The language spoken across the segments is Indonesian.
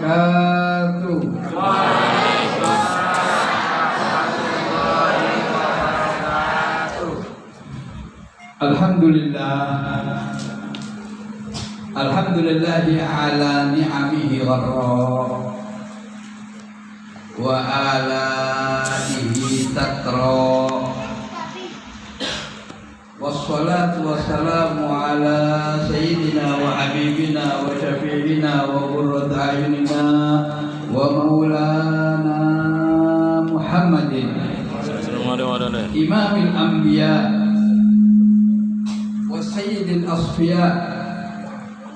wabarakatuh. Alhamdulillahi ala ni'amihi gharra wa alaihi tatra. Wassalatu wassalamu ala sayyidina wa habibina wa syafi'ina wa qurrati a'yunina wa maulana Muhammadin imamil anbiya wa sayyidil asfiya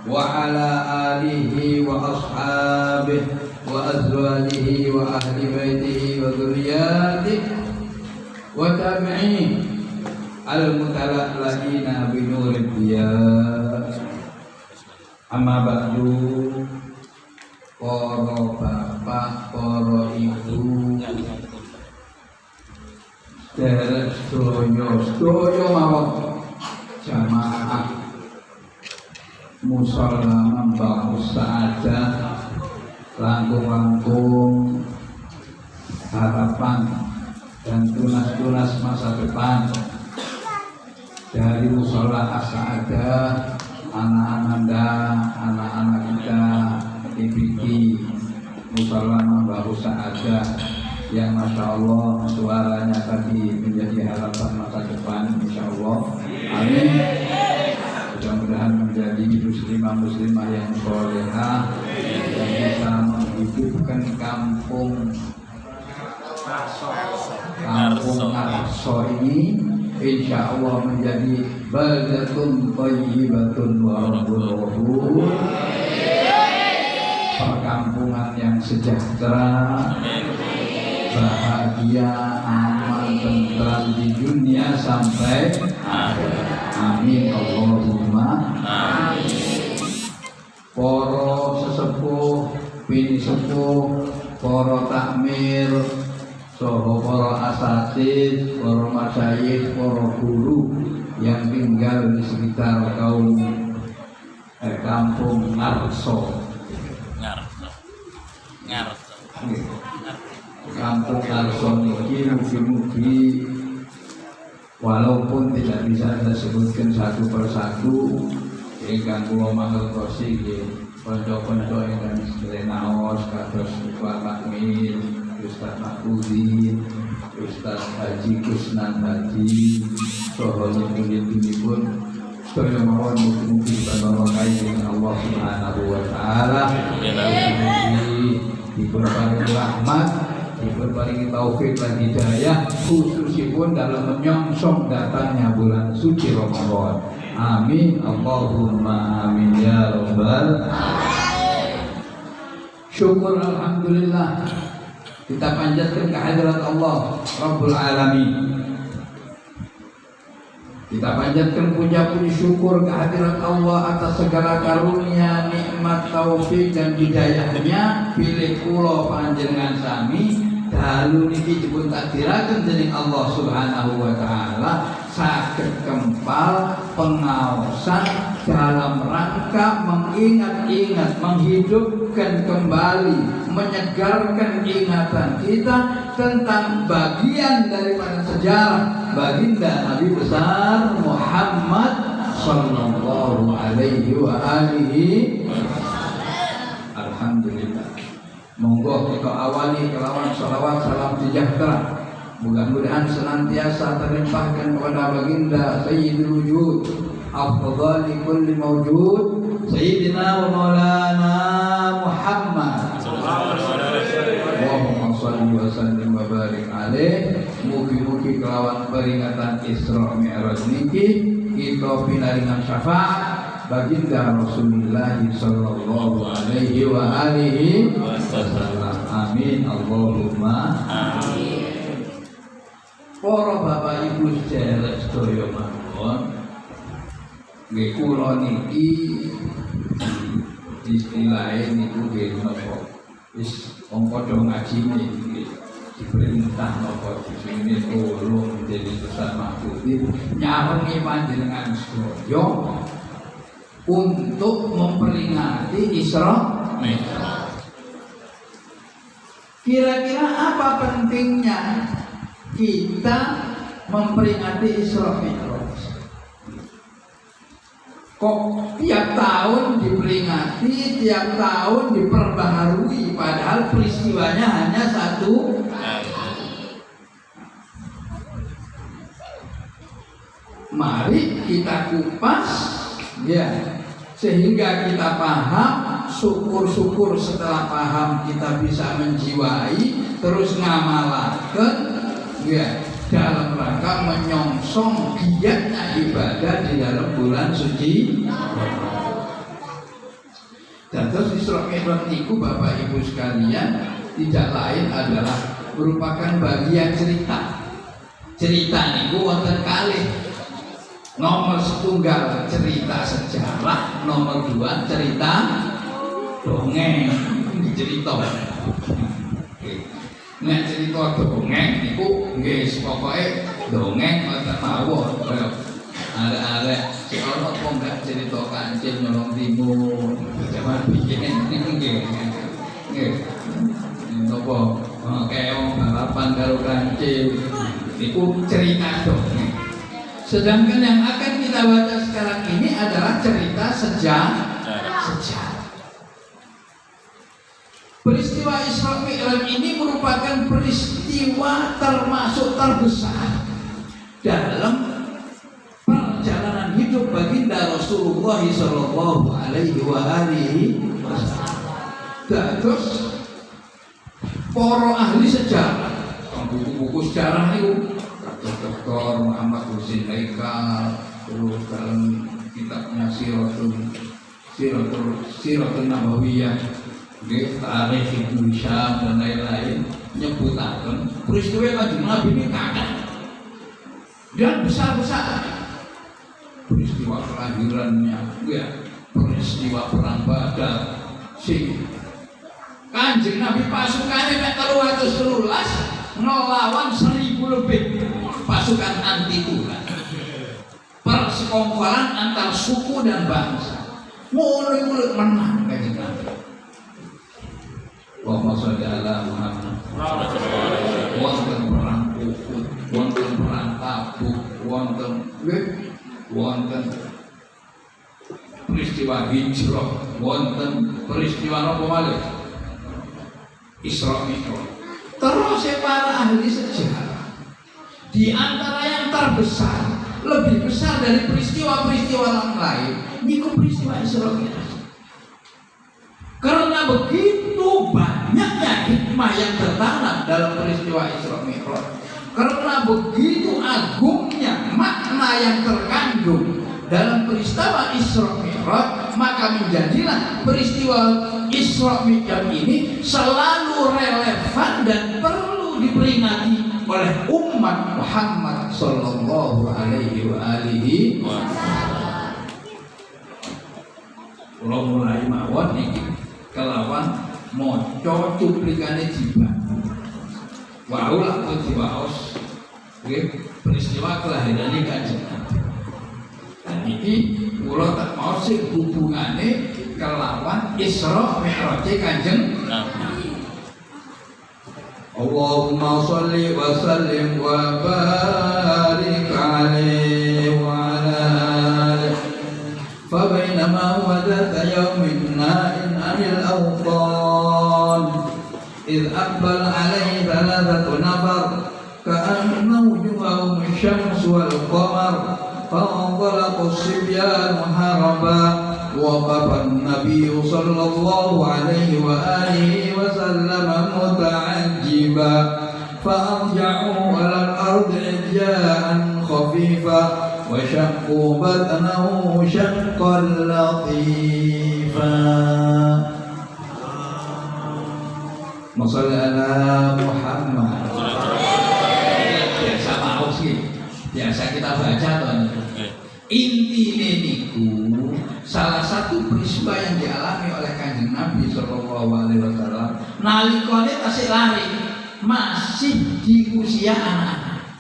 wa ala alihi wa ashabihi wa azwajihi wa ahli baitihi wa dzurriyyatihi wa tabi'in al-mutalaqina bi nurid dia. Amma ba'du, para bapak, para ibu, derek sedoyo mawon jamaah mushola Mbah Sa'adah langkung-langkung harapan dan tunas-tunas masa depan dari mushola As-Sa'adah, anak-anak kita dipiki mushola Mbah Sa'adah yang masya Allah suaranya tadi menjadi harapan masa depan, insya Allah. Amin. Mudah-mudahan menjadi muslimah yang solehah yang bisa menghidupkan kampung Arso ini, insya Allah menjadi baldatun thayyibatun wa rabbul ghafur, perkampungan yang sejahtera, bahagia, aman, tentram di dunia sampai akhir. Amin Allahumma amin. Para sesepuh, bini sepuh, para takmir, saha para asatidz, para masyayikh, para guru yang tinggal di sekitar kaum kampung Ngarso. Kampung Ngarso niki mugi-mugi walaupun tidak bisa saya sebutkan satu persatu, ingkang kula mangertosi nggih kanca-kanca ingkang sedenaos kados Pak Takmir, Ustaz Mahfudin, Ustaz Haji Kusnan Haji, saha nyebut-nyebutipun sedaya mawon mugi-mugi barokah ing Allah Subhanahu wa taala. Mugi diberkahi rahmat, diberkahi taufik dan hidayah, khususipun dalam menyongsong datangnya bulan suci Ramadan. Amin Allahumma amin ya rabbal alamin. Syukur alhamdulillah kita panjatkan kehadirat Allah Rabbul Alamin. Kita panjatkan puja-puji syukur kehadirat Allah atas segala karunia, nikmat, taufik dan hidayahnya. Pilih kula panjenengan sami dalu niki dipun takdiraken dening Allah Subhanahu wa taala saged kempal pengaosan dalam rangka mengingat-ingat, menghidupkan kembali, menyegarkan ingatan kita tentang bagian daripada sejarah baginda Nabi besar Muhammad sallallahu alaihi wa alihi. Alhamdulillah. Monggo kita awali kelawan salawat salam sejahtera. Mudah-mudahan senantiasa terlimpahkan kepada baginda Sayyidul Wujud, afdhali kulli mawjud, Sayyidina wa Maulana Muhammad Allahumma shalli wa sallim wa barik alaih. Mugi-mugi kelawan peringatan Isra Mi'raj niki kita pinaringan syafaat baginda Rasulullah sallallahu alaihi wa alihi wasallam. Amin Allahumma amin. Para bapak ibu sedherek sedaya mawon, nggih kula niki istilahe niku nggih napa wis wong padha ngaji niki diperintah napa disini tolong jadi Ustaz Mahfudin nyarengi panjenengan sedaya untuk memperingati Isra Mi'raj. Kira-kira apa pentingnya kita memperingati Isra Mi'raj? Kok tiap tahun diperingati, tiap tahun diperbaharui, padahal peristiwanya hanya satu. Mari kita kupas, ya, sehingga kita paham. Syukur-syukur setelah paham kita bisa menjiwai, terus ngamalaken, ya, dalam rangka menyongsong giatnya ibadah di dalam bulan suci. Dan terus Isra Mi'raj itu Bapak Ibu sekalian tidak lain adalah merupakan bagian cerita. Cerita niku wonten kalih. Nomor setunggal cerita sejarah, nomor dua cerita dongeng. Cerita. Nek cerita dongeng niku nggih pokoke dongeng wonten mawon kaya arek-arek si ono apa enggak cerita Kancil Nyolong Timur zaman biyen niku nggih. Nggih. Napa keong balapan karo Kancil niku cerita dongeng. Sedangkan yang akan kita baca sekarang ini adalah cerita sejarah. Peristiwa Isra Mi'raj ini merupakan peristiwa termasuk terbesar dalam perjalanan hidup baginda Rasulullah Sallallahu Alaihi Wasallam. Terus para ahli sejarah, buku-buku sejarah itu, Dr. Muhammad Husin Haikal, terus dalam kitabnya Siratul Nabawiyah, Tarikh Ibnu Hisham dan lain-lain nyebutaken peristiwa Kanjeng Nabi ini kakak dan besar-besar. Peristiwa kelahirannya, ya, peristiwa perang Badar, sing Kanjeng Nabi pasukannya mek 313 ngelawan 1000 lebih pasukan anti Tuhan. Persekongkolan antar suku dan bangsa. Mulai menang Kanjeng Nabi. Allahumma sholli ala Muhammad. Wonten perang Uhud, wonten perang Tabuk, wonten peristiwa hijrah, wonten peristiwa apa malih? Isra Mi'raj. Terus para ahli sejarah di antara yang terbesar, lebih besar dari peristiwa-peristiwa yang lain, niku peristiwa Isra Mi'raj. Karena begitu banyaknya hikmah yang tertanam dalam peristiwa Isra Mi'raj, karena begitu agungnya makna yang terkandung dalam peristiwa Isra Mi'raj, maka menjadilah peristiwa Isra Mi'raj ini selalu relevan dan perlu diperingati oleh umat Muhammad Sallallahu Alaihi Wasallam. Kalau mulai mawon ini kelawan moco cuplikane Jiban. Waulah diwaos peristiwa kelahiran Kanjeng Nabi. Dan ini kula tak mau sing hubungane kelawan Isra Mi'raj Kanjeng Nabi. Allahumma sholli wa sallim wa barik alaihi wa ala alihi. Fa bainama huwa dhata yawmin na'in 'anil awtan idh aqbala alaihi thalathatu nafar ka'annahu wujuhahum asy-syamsu wal qamar فانطلقوا الصبيان هربا وقف النبي صلى الله عليه وآله وسلم متعجبا فأرجعوا على الأرض عجاء خفيفا وشقوا بطنه شقا لطيفا. صل على محمد. Biasa mau sih, biasa kita baca tuh. Intine niku salah satu peristiwa yang dialami oleh Kanjeng Nabi Sallallahu Alaihi Wasallam nalikane tasik lari masih di usia anak-anak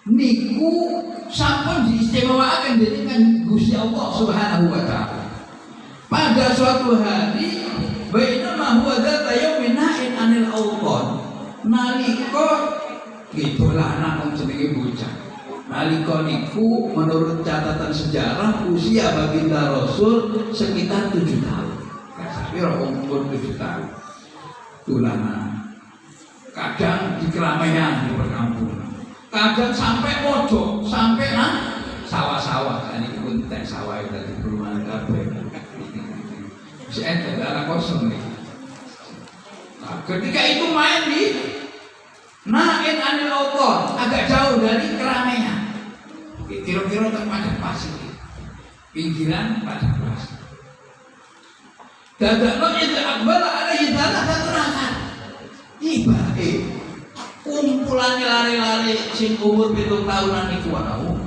niku sampun diistimewakan dengan Gusti Allah Subhanahu Wa Taala. Pada suatu hari bainama huwa dzata yaumin na'in 'anil nalika itulah anak wong jenenge bocah. Nalika niku menurut catatan sejarah usia baginda Rasul sekitar 7 tahun. Tapi umur 7 tahun. Tulana. Kadang di keramaian di perkampungan. Kadang sampai pojok, sampai sawah-sawah. Ini pun tak sawah itu di perumahan kabeh. Saya ada kosong nih. Nah, ketika itu main di Nain anil auton, agak jauh dari keramaian. Kira-kira terpadat pasir, pinggiran padang pasir. Dadakno itu akbar alaihi satu rakaat. Tiba kumpulan lari-lari sing umur 7 tahunan iku wau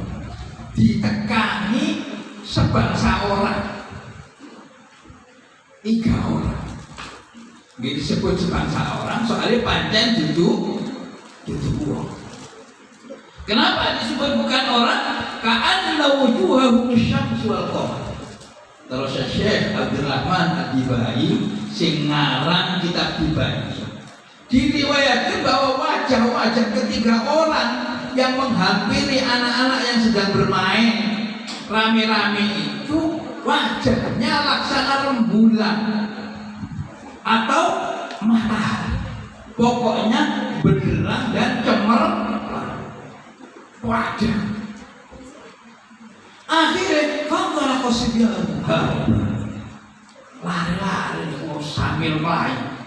ditekani sebangsa orang. 3 orang. Nggih disebut sebangsa orang soalnya pancen duduk uang. Kenapa disebut bukan orang? Ka'anna wujuhahum syamsu wal qamar. Terus Syekh Abdul Rahman Ad-Dibai sing ngarang kitab Dibai diriwayatkan bahwa wajah-wajah ketiga orang yang menghampiri anak-anak yang sedang bermain rame-rame itu wajahnya laksana rembulan atau matahari. Pokoknya benderang dan cemerlang wajah. Akhirnya faqala qasibyan lari-lari sambil main.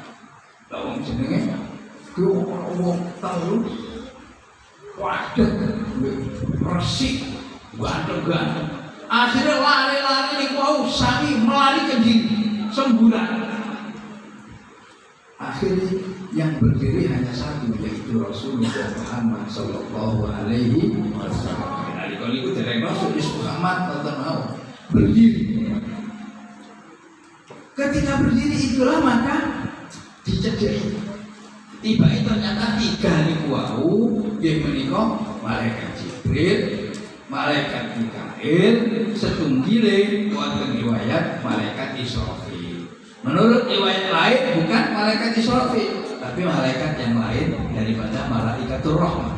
Wong jenenge wong telu waduh resik ganteng-ganteng. Akhirnya lari-lari niku sami melari ke diri semburan. Akhirnya yang berdiri hanya satu, yaitu Rasulullah Muhammad Sallallahu Alaihi Wasallam. Kalau itu dari Rasul Muhammad atau berdiri. Ketika berdiri itulah maka dicedhaki. Tiba itu ternyata 3 niku wau yang menika malaikat Jibril, malaikat Mikail, setunggile wonten riwayat malaikat Israfil. Menurut riwayat lain bukan malaikat Israfil, tapi malaikat yang lain daripada malaikatur rahmah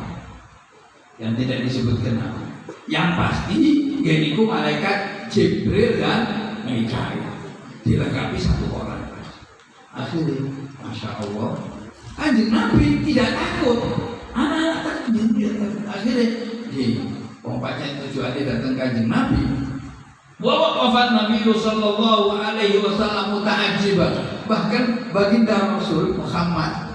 yang tidak disebutkan nama. Yang pasti yaitu malaikat Jibril dan Mikail dilengkapi 1 orang. Akhirnya, masya Allah, Kanjeng Nabi tidak takut. Anak-anak takut. Akhirnya, pancen tujuannya datang Kanjeng Nabi. Waqafan Nabi sallallahu alaihi wasallam muta'ajjiban. Bahkan baginda Rasul Muhammad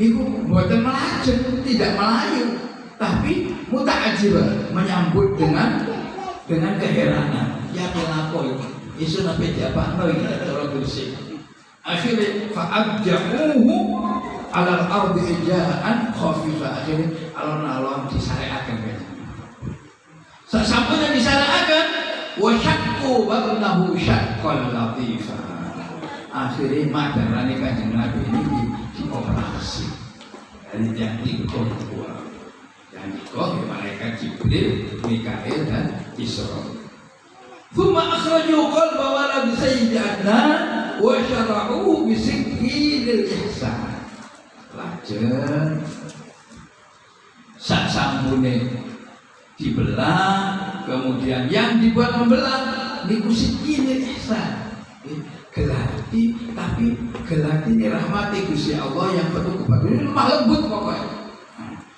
niku mboten melajeng, tidak melayu, tapi muta'ajjiban, menyambut dengan keheranan. Ya kenapa iki? Isu nabi diapakno iki cara bersih. Akhirnya fa'abja'uhu alal ardi ija'an khafifah. Akhirnya alon-alon disareaken kanjeng. Sasampunnya disareaken wa syaqqu batnahu syaqqan latifah. Akhirnya madarane kanjeng Nabi ini dioperasi dari yang dikubur. Yang dikubur malaikat Jibril, Mikail dan Israfil. Thumma akhraju qalba walad sayyidi Adnan wa syara'uhu bisikkinil ihsan. Lajeng sak sampune dibelah, kemudian yang dibuat membelah niku sikkinil ihsan. Gelati, tapi gelati ini rahmati Gusti Allah yang penuh kebahagiaan, lemah lembut pokoknya.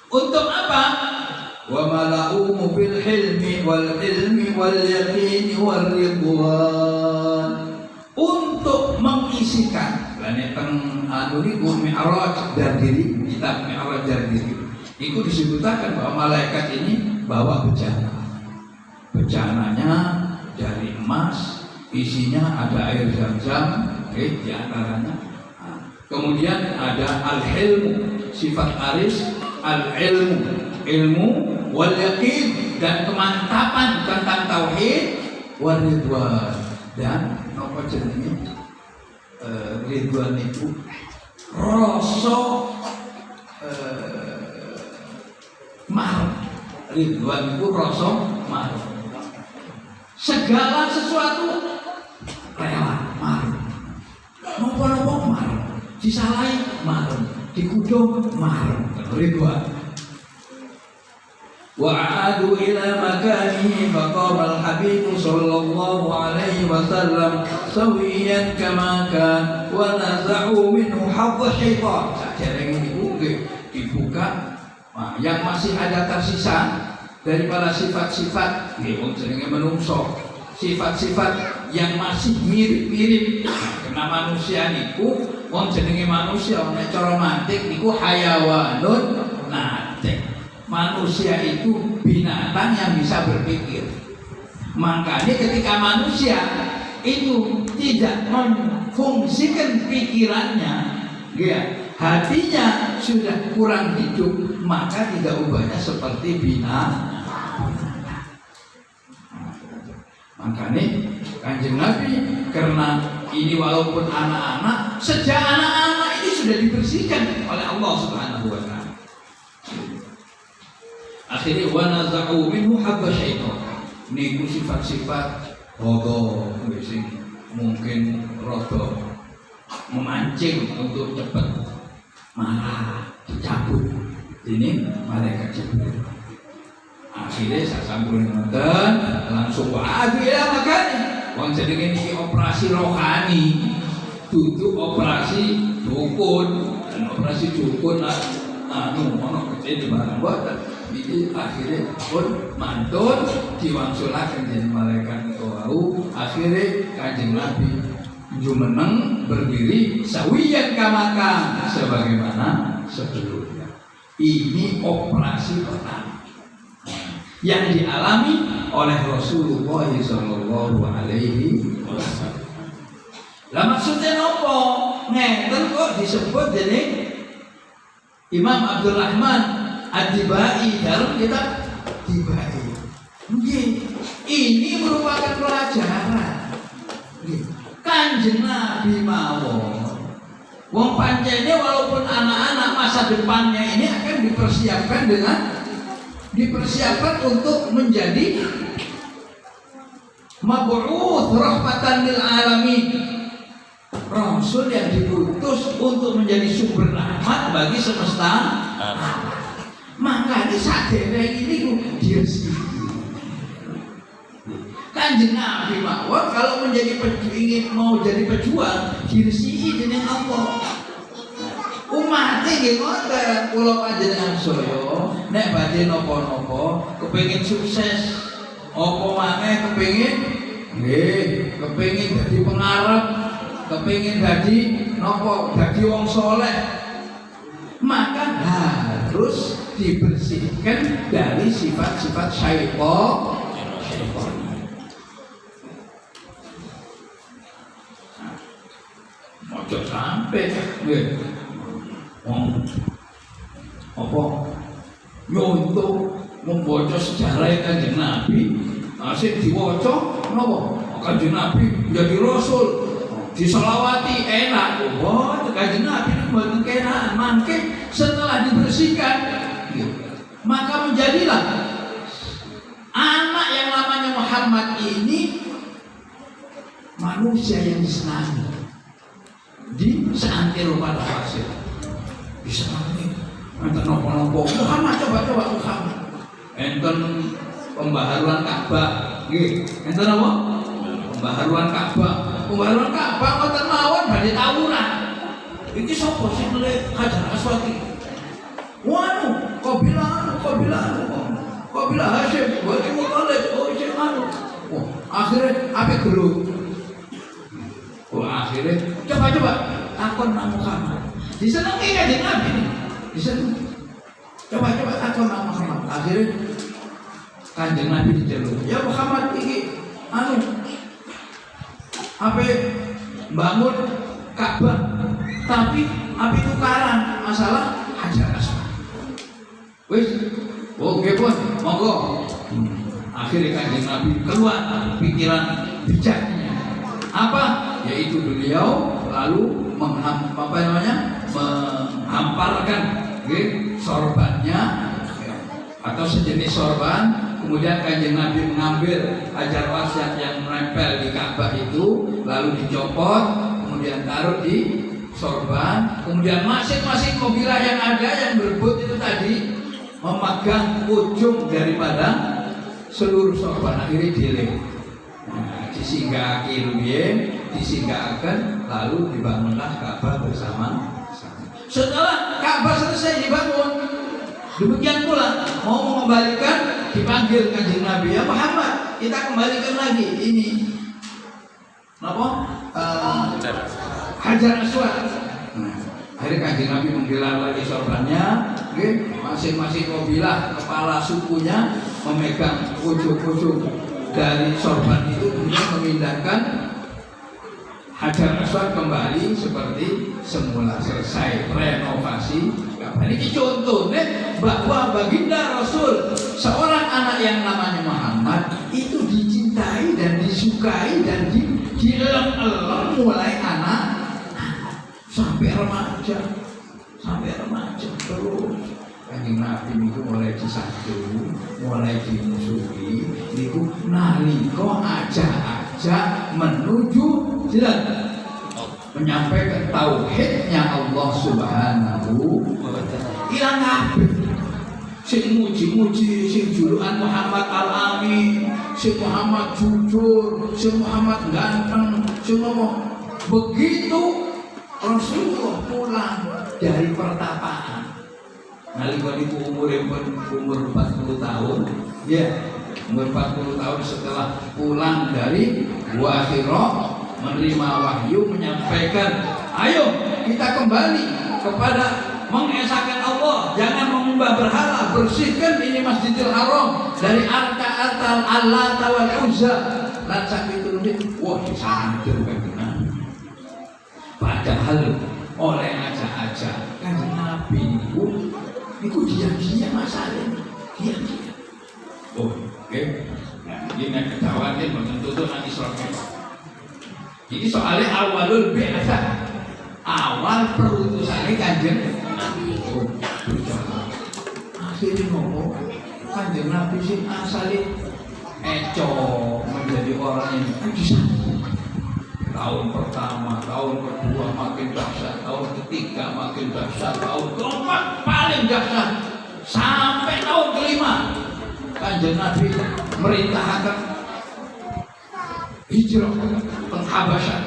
Untuk apa? Wa mala'uhu bil hilmi wal ilmi wal yaqini wal ridwan. Untuk mengisikan planeten anu niku Mi'raj Dardiri, kitab Mi'raj Dardiri. Itu disebutkan bahwa malaikat ini bawa bejana. Bejananya dari emas, isinya ada air zam-zam, di antaranya. Kemudian ada al-hilmu, sifat aris, al-ilmu, ilmu, wal yaqin, dan kemantapan tentang tauhid, wal ridwan, dan apa jenenge ridwan itu rasa marah. Ridwan itu rasa marah. Segala sesuatu rela marah. Nopo-nopo marah, disalahi marah. dikudo marem ridwan. Wa'adu ila makanihi faqama al-habib sallallahu alaihi wasallam sawiyan kama kan wa naza'u minhu hadha syaitan. Saderenge niku nggih dibuka yang masih ada tersisa daripada sifat-sifat nggih wong jenenge manungsa, sifat-sifat yang masih mirip-mirip kena manusia niku wong jenenge manusia nek cara mantik niku hayawanun natik. Manusia itu binatang yang bisa berpikir. Makanya ketika manusia itu tidak memfungsikan pikirannya, ya, hatinya sudah kurang hidup, maka tidak ubahnya seperti binatang. Makanya Kanjeng Nabi karena ini walaupun anak-anak, sejak anak-anak ini sudah dibersihkan oleh Allah Subhanahu wa Ta'ala. Akhirnya wa naza'u minhu habba syaitan. Niku sifat-sifat rodo sing mungkin rodo memancing untuk cepat marah dicabut. Ini malaikat Jibril. Akhirnya saya sambung ngoten langsung wa'adu ya makanya wong jenenge iki operasi rohani dudu operasi dukun. Dan operasi dukun ono kecil barang boten. Jadi akhirnya pun mantun diwangsulakan jadi malaikat itu wau. Akhirnya Kanjeng Nabi jumeneng berdiri sawiyan kamakan sebagaimana sebelumnya. Ini operasi pertama yang dialami oleh Rasulullah Sallallahu Alaihi Wasallam. Lah maksudnya nopo? Ngeten kok disebut jadi Imam Abdul Rahman Ad-Dibai dalam kitab Dibai. Ini merupakan pelajaran. Kanjeng Nabi mawon. Wong pancene walaupun anak-anak masa depannya ini akan dipersiapkan untuk menjadi mab'uts rahmatan lil alamin. Rasul yang diutus untuk menjadi sumber rahmat bagi semesta alam. Makanya sadereng ini diresi. Kanjeng Nabi mawon kalau menjadi ingin mau jadi pejuang diresi dengan Allah. Umat nggih ngoten kula panjenengan saya nek badhe napa-napa kepengin sukses apa maneh kepengin dadi pengarep, kepengin dadi napa dadi wong saleh, maka harus dibersihkan dari sifat-sifat syaitan. Ojo sampai apa nyontoh membaca sejarah Kanjeng Nabi asik diwaca napa Kanjeng Nabi jadi rasul diselawati enak. Kanjeng Nabi mboten kenaan mangke setelah dibersihkan maka menjadilah anak yang namanya Muhammad ini manusia yang disenangi di seantero pada pasir disenangi. Enten nopo-nopo Muhammad coba Muhammad. Enten pembaharuan Ka'bah nggih. Enten apa? Pembaharuan Ka'bah. Pembaharuan Ka'bah ngoten mawon badhe tawuran. Iki sapa sing nilai Hajar Aswad iki? Wanu, kabilah Hashim, Bani Muthalib, sing anu. Akhirnya ape gelut. Akhirnya coba takon nang Muhammad. Disenengi Kanjeng Nabi ini. Disenengi. Coba takon nang Muhammad. Akhirnya Kanjeng Nabi diceluk. Ya Muhammad iki anu ape bangun Ka'bah tapi api tukaran masalah Hajar Aswad. Wis, oke pun, monggo. Akhirnya Kanjeng Nabi keluar pikiran bijaknya. Apa? Yaitu beliau lalu menghamparkan sorbannya atau sejenis sorban. Kemudian Kanjeng Nabi mengambil Hajar Aswad yang menempel di Ka'bah itu, lalu dicopot, kemudian taruh di sorban, kemudian masing-masing kabilah yang ada yang berebut itu tadi memegang ujung daripada seluruh sorban, akhirnya dilem. Nah, disinggahaken lalu dibangunlah Ka'bah bersama. Setelah Ka'bah selesai dibangun, demikian pula mau mengembalikan, dipanggil Kanjeng Nabi, ya Muhammad, kita kembalikan lagi ini apa? Hajar Aswad. Nah, akhirnya Kanjeng Nabi menggelar lagi sorbannya, masing-masing kabilah kepala sukunya memegang ujung-ujung dari sorban itu, kemudian memindahkan Hajar Aswad kembali seperti semula, selesai renovasi. Ini contohnya bahwa baginda Rasul, seorang anak yang namanya Muhammad, itu dicintai dan disukai dan dilem-elem mulai anak sampai remaja terus. Kanjeng Nabi itu mulai disanjung, mulai dimusuhi, itu nalika aja menuju jalan menyampaikan tauhidnya Allah Subhanahu wa Ta'ala. Ilang kabeh sing muji-muji, sing julukan Muhammad Al-Amin, sing Muhammad jujur, sing Muhammad ganteng, sing ngomong begitu. Rasulullah pulang dari pertapaan nalika niku umur 40 tahun, ya, umur 40 tahun setelah pulang dari Gua Hira, menerima wahyu menyampaikan, ayo kita kembali kepada mengesahkan Allah, jangan mengubah berhala, bersihkan ini Masjidil Haram dari arta-arta Allah wal Uzza. Lan sakitu wah disanjur kan. Padahal oleh aja Kanjeng Nabi niku diam-diam masalah, diam-diam. Oke. Nah, ini ketahuan ini menuntut nanti Israel. Ini soalnya awalul bi'atsah, awal perutusannya Kanjeng Nabi. Akhirnya ngomong Kanjeng Nabi sih asalnya menjadi orang yang disambut. Tahun pertama, tahun kedua makin dahsyat, tahun ketiga makin dahsyat, tahun keempat paling dahsyat, sampai tahun kelima Kanjeng Nabi merintahkan hijrah ke Habasyah.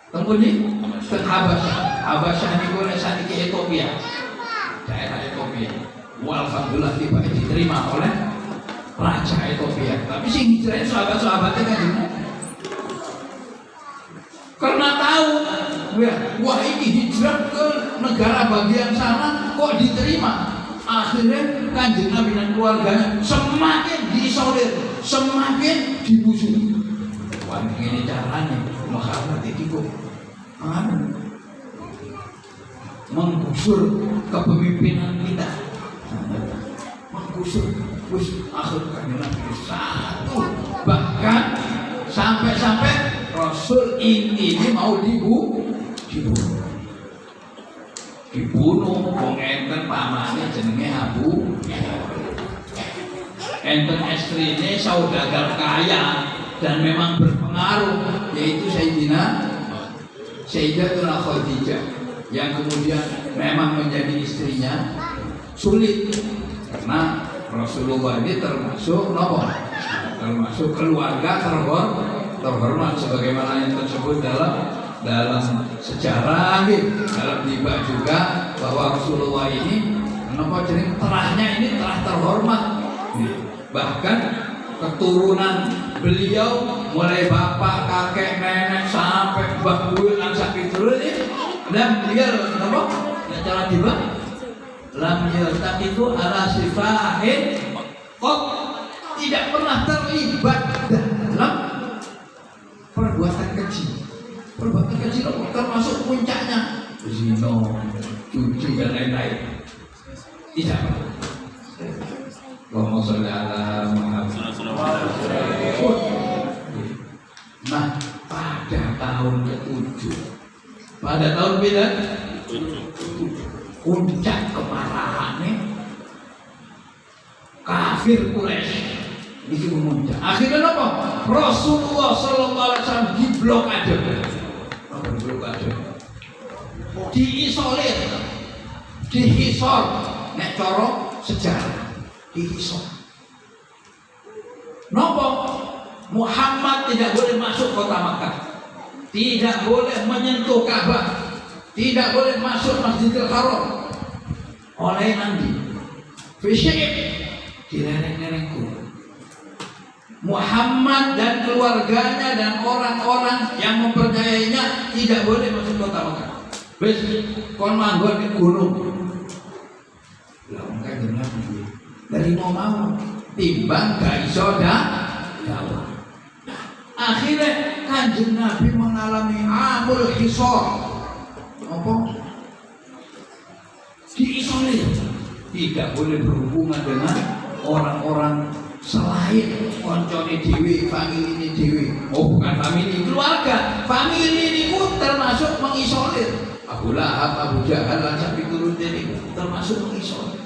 Temuni ke Habasyah. Habasyah niku saniki Ethiopia, daerah Ethiopia. Alhamdulillah tiba diterima oleh Raja Ethiopia. Tapi sing hijrah sahabat-sahabatnya Kanjeng Nabi. Karena tahu, wah ini hijrah ke negara bagian sana kok diterima. Akhirnya Kanjeng Nabi dan keluarganya semakin diisolir, semakin dimusuhi. Wah ini caranya Muhammad itu menggusur kepemimpinan kita, menggusur. Akhirnya Kanjeng Nabi satu, bahkan sampai Rasul ini mau dibunuh. Wong enten pamane jenenge Abu, enten istrine saudagar kaya dan memang berpengaruh, yaitu Sayyidatuna Khadijah, yang kemudian memang menjadi istrinya sulit karena Rasulullah ini termasuk termasuk keluarga terhormat sebagaimana yang tersebut dalam sejarah, dalam tiba juga bahwa Rasulullah ini terahnya ini telah terhormat, bahkan keturunan beliau mulai bapak, kakek, nenek sampai mbah buyut lan sakit terus ini lam cara tiba lam itu ala sifahin kok tidak pernah terlibat dalam perbuatan kecil termasuk puncaknya zina, judi dan lain-lain. Tidak pernah. Allahumma sholli ala Muhammad. Nah, pada tahun ke-7, pada tahun bila puncak kemarahannya kafir Quraisy itu memuncak. Akhirnya apa? Rasulullah Sallallahu Alaihi Wasallam diblokade. diisolir, dihisor, nek cara sejarah dihisor. Nopo? Muhammad tidak boleh masuk kota Makkah, tidak boleh menyentuh Ka'bah, tidak boleh masuk Masjidil Haram. Oleh nanti Fisyib dilereng-lerengku. Muhammad dan keluarganya dan orang-orang yang mempercayainya tidak boleh masuk kota Makkah. Wis kon manggon di gunung. Lah mungkin jenengan dari mau timbang gak iso dakwah. Akhirnya Kanjeng Nabi mengalami amul hisor. Apa? Diisolir, tidak boleh berhubungan dengan orang-orang selain koncone dewi, famili dewi. Oh bukan famili, keluarga. Famili ini pun termasuk mengisolir. Abu Lahab, Abu Jahal, Lancap turun ini termasuk mengisolir.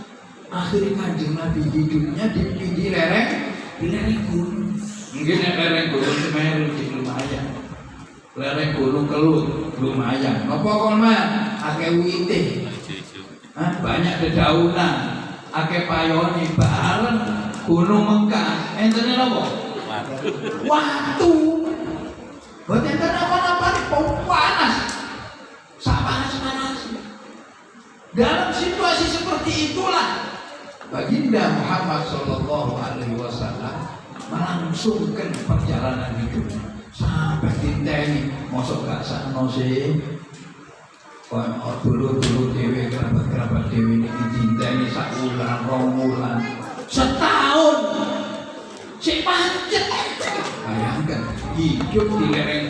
Akhirnya Kanjeng Nabi hidupnya di lereng gunung. Mungkin lereng gunung Semeru di lumayan, lereng gunung Kelut lumayan. Apa kon mah akeh wite, banyak dedaunan, akeh payone bareng gunung Mekah. Entene napa? Watu. Boten apa-apa nih panas. Sak panas. Dalam situasi seperti itulah Baginda Muhammad Sallallahu Alaihi Wasallam melangsungkan perjalanan hidupnya sampai diteni. Mosok gak sakno sih dulu dewe kerabat dewe ini diteni sak wulan, rong wulan, setahun si pancet. Bayangkan hidup di lereng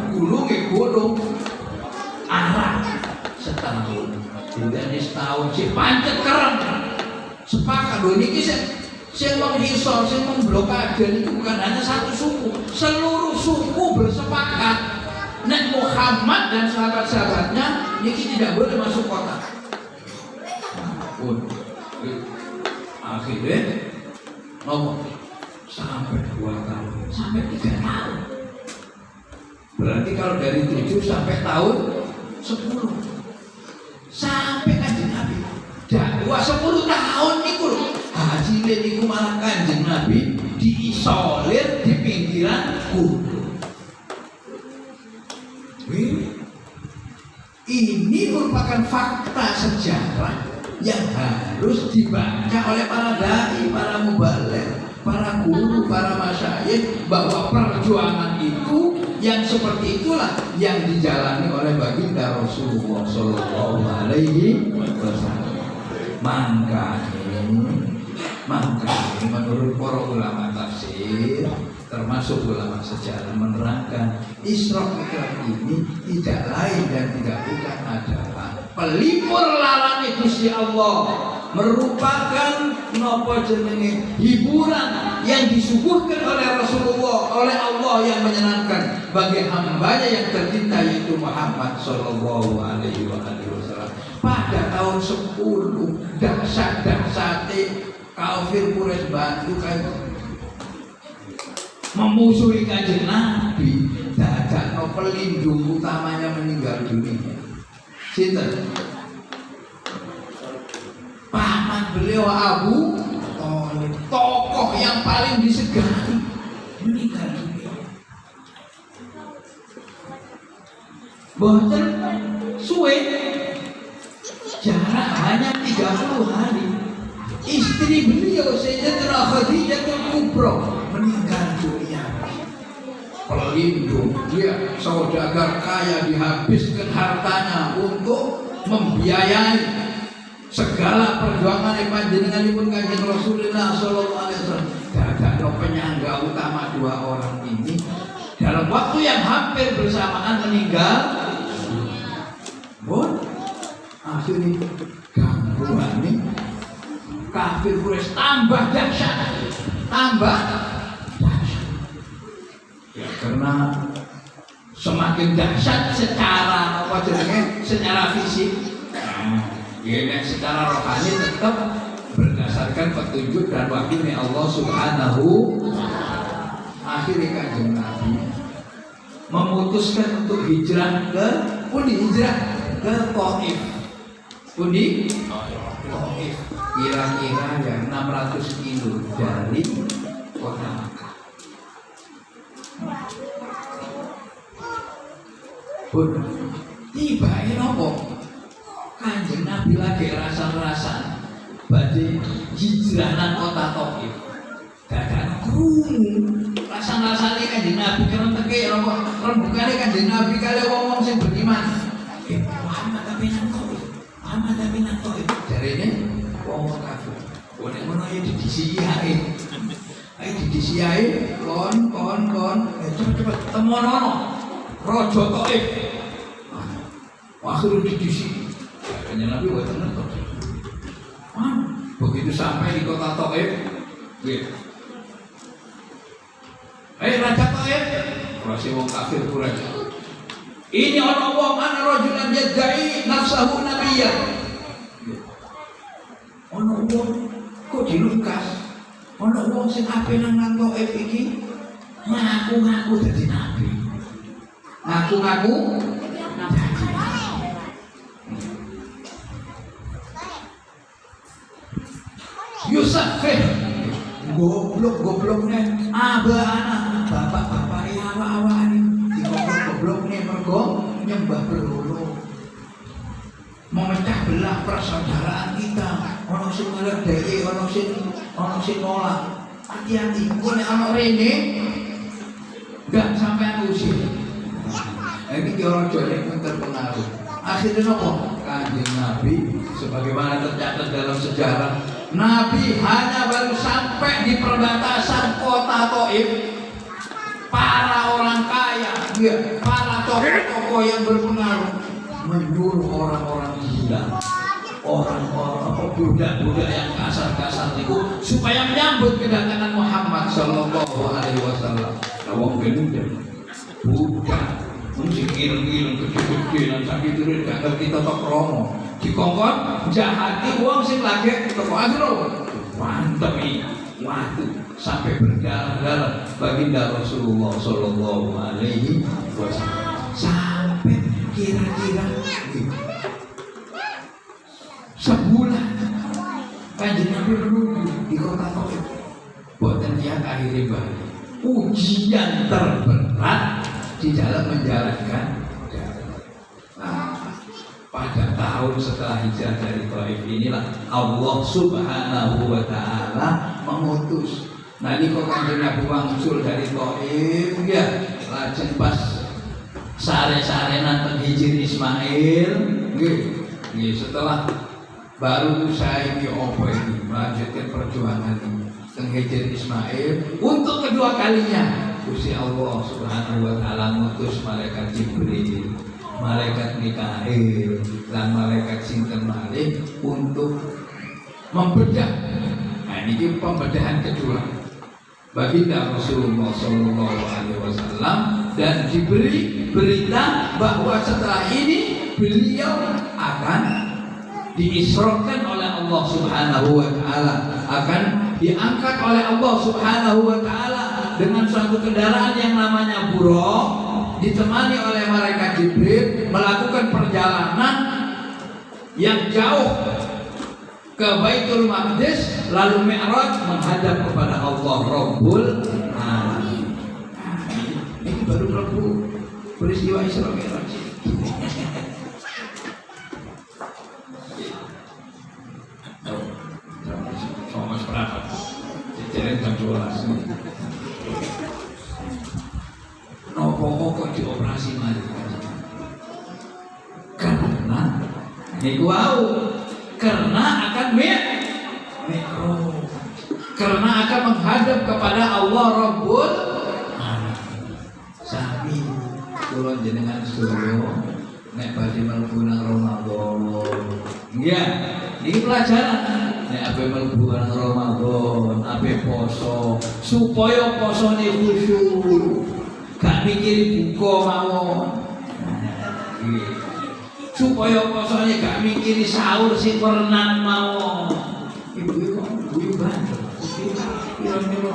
gunung arah setahun, diteni setahun si pancet keren. Sepakat loh ini yang menghisor, yang memblokade itu bukan hanya satu suku, seluruh suku bersepakat nek Muhammad dan sahabat-sahabatnya ini tidak boleh masuk kota. Akhirnya ngomong sampai 2 tahun, sampai 3 tahun. Berarti kalau dari 7 sampai tahun 10, sampai Kanjeng Nabi dakwah 10 tahun itu hasilnya niku malah Kanjeng Nabi diisolir di pinggiran gunung. Ini merupakan fakta sejarah yang harus dibaca oleh para dai, para mubaligh, para guru, para masyayikh, bahwa perjuangan itu yang seperti itulah yang dijalani oleh baginda Rasulullah Sallallahu Alaihi Wasallam. Maka menurut para ulama tafsir, termasuk ulama sejarah, menerangkan Isra Mi'raj ini tidak lain dan tidak bukan adalah pelipur larane Gusti Allah, merupakan napa jenenge hiburan yang disuguhkan oleh Rasulullah, oleh Allah yang menyenangkan bagi hambanya yang tercinta yaitu Muhammad Sallallahu Alaihi Wasallam. Pada tahun 10 dahsyat-dahsyate kafir Quraisy bantu kan memusuhi Kanjeng Nabi, dadakno pelindung utamanya meninggal dunia. Sinten? Paman beliau Abu Thalib, tokoh yang paling disegani, meninggal dunia. Boten suwe, jarak hanya 30 hari. Istri beliau Sayyidatina Khadijah Kubra meninggal dunia. Pelindung, dia saudagar kaya, dihabiskan hartanya untuk membiayai segala perjuangan panjenenganipun Kanjeng Rasulullah Sallallahu Alaihi Wasallam. Dadakno penyangga utama 2 orang ini dalam waktu yang hampir bersamaan meninggal. Bon, akhirnya gangguan ini kafir Quraisy tambah dahsyat, ya karena semakin dahsyat secara apa jenenge, secara fisik, ya secara rohani tetap berdasarkan petunjuk dan wahyu Allah Subhanahu. Akhirnya Kanjeng Nabi memutuskan untuk hijrah ke hijrah ke Taif. Pundi? Taif. Kira-kira yang 600 kilo dari kota Makkah. Pun tiba ini nopo Kanjeng Nabi lagi rasa-rasa badhe hijrah nang kota Taif. Dadane krungu rasa-rasane Kanjeng Nabi karo teke rembugane Kanjeng Nabi kali wong-wong sing beriman. Muhammad tapi nang Taif. Muhammad tapi nang Taif. Jarene wong kafir. Nek ngono ya didisiae. Ayo didisiae kon. Cepet temono. Raja Taif. Akhirnya didisi. Kanjeng Nabi wa tenan to. Begitu sampai di kota Taif, Raja Taif, masih wong kafir Quraisy. Ini ana wong ana rajulan yadai nafsahu nabiyya. Ana wong kok dilukas. Ana wong sing ape nang Taif iki ngaku-ngaku dadi nabi. Ngaku-ngaku Yusafeh goblok-gobloknya abah bapak-bapak awak-awak ini goblok-gobloknya mergo nyembah berhala memecah belah persaudaraan kita. Ono sing ngeledeki, ono sing nolak. Hati-hati, kene ana rene gak sampean usir. Ini orang Jawa yang terpengaruh. Akhirnya nopo Kanjeng Nabi sebagaimana tercatat dalam sejarah, Nabi hanya baru sampai di perbatasan kota Taif. Para orang kaya, para tokoh-tokoh yang berpengaruh menyuruh orang-orang gila, orang-orang budak-budak yang kasar-kasar itu supaya menyambut kedatangan Muhammad Sallallahu Alaihi Wasallam. Lawang gendeng, budak, mungkin gilang-gilang gede-gede dan sakit turun gak ngerti totok romo. Dikongkon jahati uang sing lagi toko agro mantep nih waktu sampai berdarah-darah baginda Rasulullah Sallallahu Alaihi Wasallam sampai kira-kira sebulan Kanjeng Nabi menunggu di kota Taif. Buatan dia akhirnya balik ujian terberat di dalam menjalankan pada tahun setelah hijrah dari Taif inilah Allah Subhanahu wa Ta'ala mengutus. Nah ini kok Kanjeng Nabi wangsul dari Taif ya, lajeng pas sare-sare nanteng Hijri Ismail nggih setelah baru saya ini melanjutkan perjuangan ini teng Hijri Ismail untuk kedua kalinya Gusti Allah Subhanahu wa Ta'ala mengutus malaikat Jibril, malaikat Mikail dan malaikat sinten malih untuk membedah. Nah ini pembedahan kedua baginda Rasulullah Sallallahu Alaihi Wasallam dan diberi berita bahwa setelah ini beliau akan diisrokan oleh Allah Subhanahu Wa Taala, akan diangkat oleh Allah Subhanahu Wa Taala dengan suatu kendaraan yang namanya buraq, ditemani oleh malaikat Jibril melakukan perjalanan yang jauh ke Baitul Maqdis lalu Mi'raj menghadap kepada Allah Rabbul Alamin. Ini baru Rabu peristiwa Isra Mi'raj. Sama seperempat. Jadi jam 12. Nopo kok dioperasi mari? Karena niku karena akan karena akan menghadap kepada Allah Rabbul Alamin. Sami kula jenengan sedaya nek badhe mlebu nang Ramadan. Nggih, iki pelajaran. Nek ape mlebu nang Ramadan, ape poso, supaya posone khusyuk. Gak mikir buka mawon. Supaya posone gak mikir sahur sing perenan mawon. Ibu kok guyu banget. Kira-kira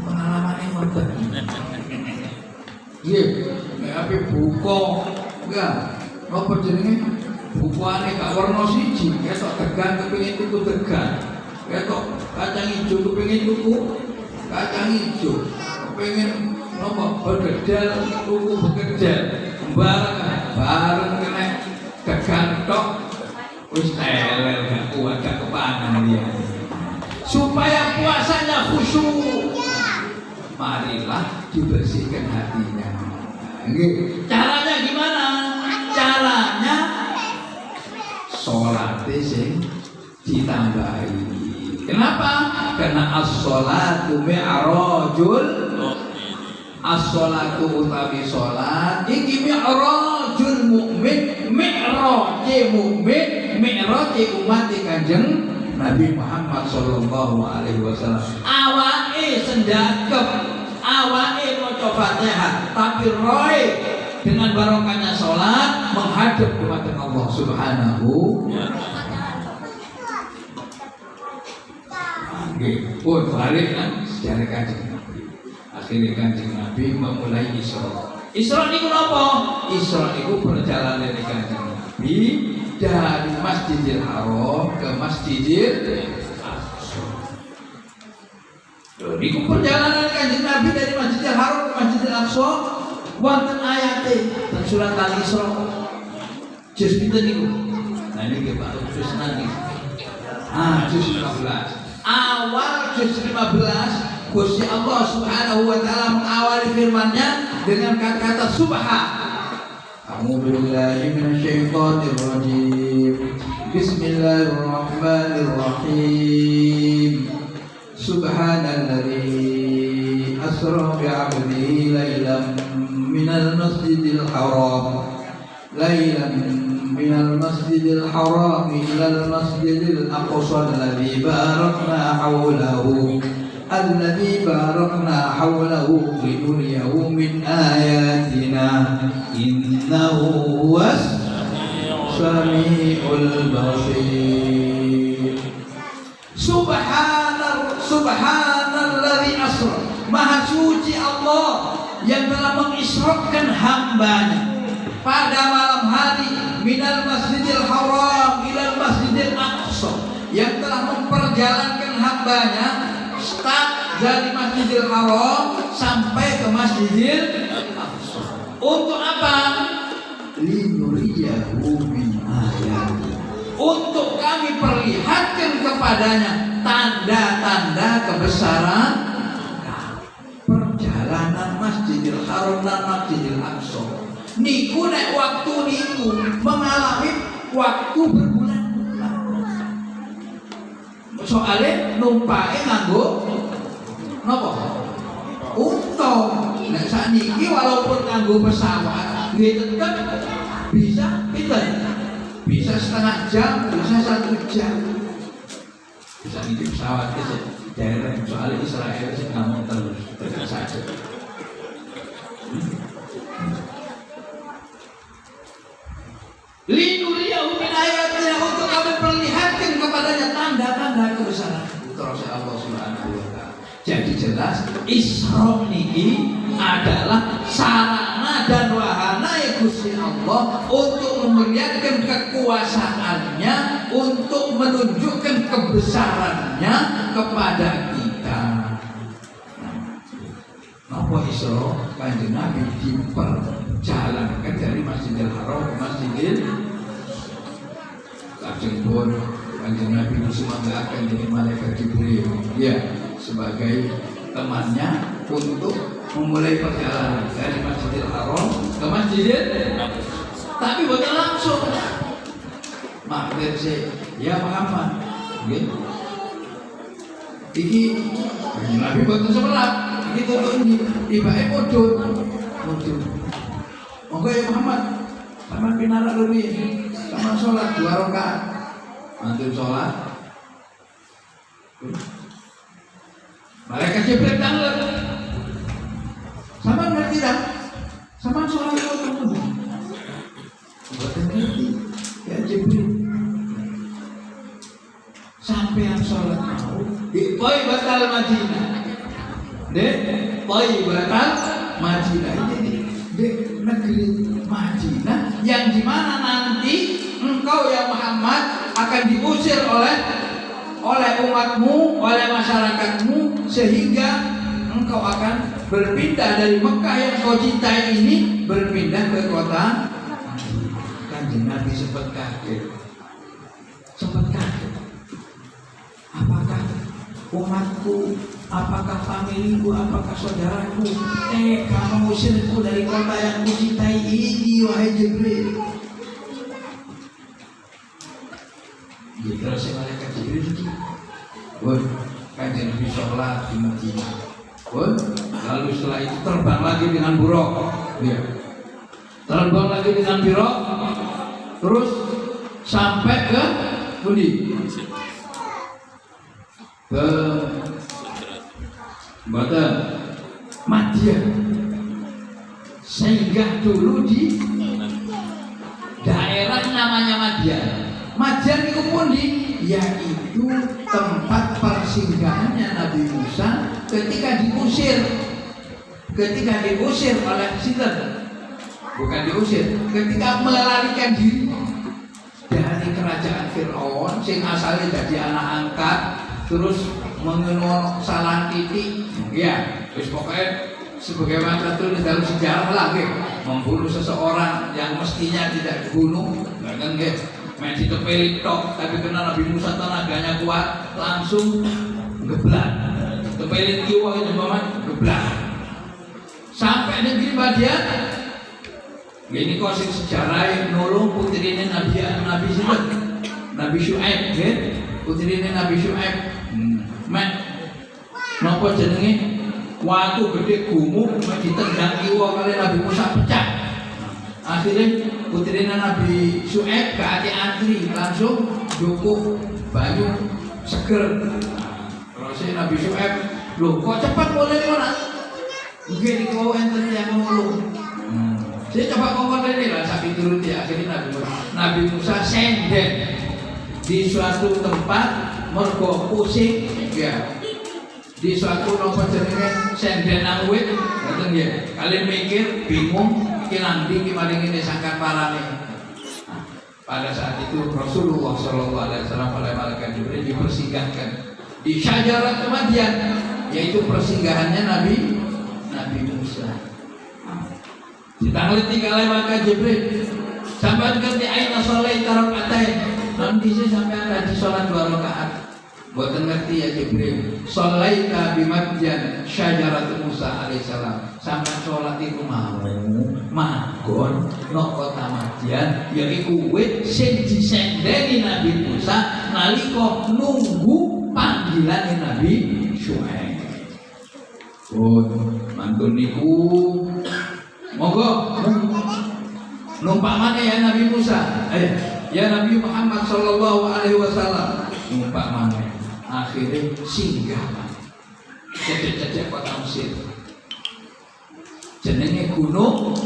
pengalaman yang ngoten. Nggih, nek ape buka enggak Apa jenenge? Bukuane gak warna siji, ketok degan kepengin tuku degan. Ketok kacang ijo kepengin tuku kacang ijo. Kepengin nopo begedel tuku begedel. Bareng kena degan tok wis elel gak kuat gak kepangan dia. Supaya puasanya khusyuk, marilah dibersihkan hatinya. Caranya gimana? Caranya sholatnya sing ditambahi. Kenapa? Karena as-sholatu mi'rajul. As-sholatu utawi sholat iki mi'rajul mukmin, mi'raje mukmin, mi'raje umat Kanjeng Nabi Muhammad sallallahu alaihi wasallam. Awake sendakep, awake maca Fatihah, tapi roe dengan barokahnya sholat menghadap kepada Allah Subhanahu wa taala. Pun balik kan sejarah Kanjeng Nabi. Akhirnya Kanjeng Nabi memulai Isra. Isra niku napa? Isra niku perjalanan Kanjeng Nabi dari Masjidil Haram ke Masjidil Aqsa. Niku perjalanan Kanjeng Nabi dari Masjidil Haram ke Masjidil Aqsa. Wonten ayate dan surat Al-Isra juz pinten niku? Nah niki Pak juz niki. Juz 15. Awal juz 15 Gusti Allah Subhanahu wa taala mengawali firman-Nya dengan kata-kata subhan. A'udzubillahi minasyaitonir rajim. Bismillahirrahmanirrahim. Subhanalladzi asra bi'abdihi lailan minal masjidil haram minal masjidil haram ilal masjidil aqsa alladzi barakna hawlahu linuriyahu min ayatina innahu huwas samiul basir. Subhanalladzi asra, maha suci Allah yang telah mengisrakan hambanya pada malam hari minal masjidil haram ilal masjidil aqsa, yang telah memperjalankan hambanya start dari Masjidil Haram sampai ke Masjidil Aqsa. Untuk apa? Linuriyahu min ayati, untuk kami perlihatkan kepadanya tanda-tanda kebesaran perjalanan Masjidil Haram dan Masjidil Aqsa. Niku nek waktu niku mengalami waktu berbulan-bulan. Soalnya numpake nganggo napa? Unta. Nek sakniki walaupun nganggo pesawat, nggih tetep bisa pinten? Bisa setengah jam, bisa 1 jam. Bisa niki pesawat ke daerah soalnya Israel sing ngomong terus dekat saja. Linuriyahu min ayatina, untuk kami perlihatkan kepadanya tanda-tanda kebesaran putra Allah Subhanahu wa taala. Jadi jelas Isra niki adalah sarana dan wahana Gusti Allah untuk memperlihatkan kekuasaannya, untuk menunjukkan kebesarannya kepada kita. Napa Isra? Kanjeng Nabi diperjalankan dari Masjidil Haram ke Masjidil Lajeng pun Kanjeng Nabi disemangatkan dari malaikat Jibril, ya, sebagai temannya untuk memulai perjalanan dari Masjidil Haram ke Masjidil, tapi bukan langsung. Maksud saya, ya Muhammad, gitu. Iki Kanjeng Nabi bukan sebelah, gitu tuh ini, tiba-tiba mudun. Monggo ya Muhammad, sama pinara lebih, sama sholat 2 rakaat, mantul sholat. Malaikat Jibril tanglet, sama ngerti dah, sama sholat itu buat ngerti, ya Jibril. Sampai yang sholat mau di Thaibatul Madinah, deh Thaibatul Madinah ini di negeri Madinah yang dimana nanti engkau ya Muhammad akan diusir oleh umatmu, oleh masyarakatmu, sehingga engkau akan berpindah dari Mekah yang kau cintai ini, berpindah ke kota. Kanjeng Nabi sempat kaget. Apakah umatku, apakah familiku, apakah saudaraku kamu mengusirku dari kota yang kucintai ini, wahai Jibril? Terus malaikat Jibril itu, Kanjeng Nabi sholat di Madinah. Lalu setelah itu terbang lagi dengan buruk, terbang lagi dengan buruk, terus sampai ke Budi, ke Badan Madian, sehingga dulu di daerah namanya Madian. Madian itu pun yaitu tempat persinggahannya Nabi Musa ketika diusir oleh Sinten, bukan diusir, ketika melarikan diri dari kerajaan Fir'aun sing asalnya jadi anak angkat, terus mengenal salah titik, ya, terus pokoknya sebagaimana tertulis dalam sejarah lagi, membunuh seseorang yang mestinya tidak dibunuh, kan guys? Main ditepeli tok, tapi karena Nabi Musa tenaganya kuat, langsung geblak. Tepeli kiwa itu geblak. Sampai negeri Madian. Ini kok sejarah nolong putrinya Nabi Syuaib, kan? Putrinya Nabi Syuaib. Napa jenenge? Waktu gede gumuk ditendang kiwa kali Nabi Musa pecah. Akhirnya putrinya Nabi Syuaib gak antri, langsung cukup banyu seger. Terus Nabi Syuaib, loh kok cepat boleh mana? Mungkin kau enter yang ngomong. Saya coba ngomong ini lah, sapi turut ya. Akhirnya Nabi Musa senden di suatu tempat, mergo pusing, ya. Di suatu tempat jenenge senden nang wit, ngoten nggih. Kalian mikir bingung. Kilang tinggi paling ini sangkan parane. Pada saat itu Rasulullah SAW oleh malaikat Jibril dipersinggahan di Syajarat Madian, yaitu persinggahannya Nabi Musa. Ditanglet oleh malaikat Jibril. Sampai ganti aina sholat rakaat. Nanti saya sampai ada di sholat 2 rakaat. Buatan ngerti ya Jibril. Sholaita bi Madian Syajarat Musa alaihissalam. Sampai sholat itu mau manggon no kota Madian, yaiku wit sing disendeni Nabi Musa nalika nunggu panggilan Nabi Syuaib. Manggon niku monggo numpak mana ya Nabi Musa? Ya Nabi Muhammad sallallahu alaihi wasallam numpak mana? Akhirnya singgah cecek-cecek kota Mesir. Jenenge Gunung